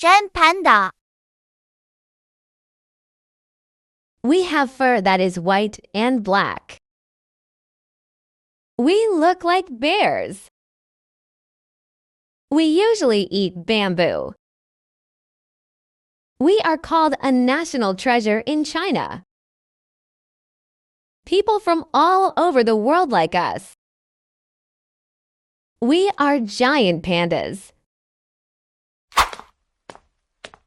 真 Panda. We have fur that is white and black. We look like bears. We usually eat bamboo. We are called a national treasure in China. People from all over the world like us. We are giant pandas.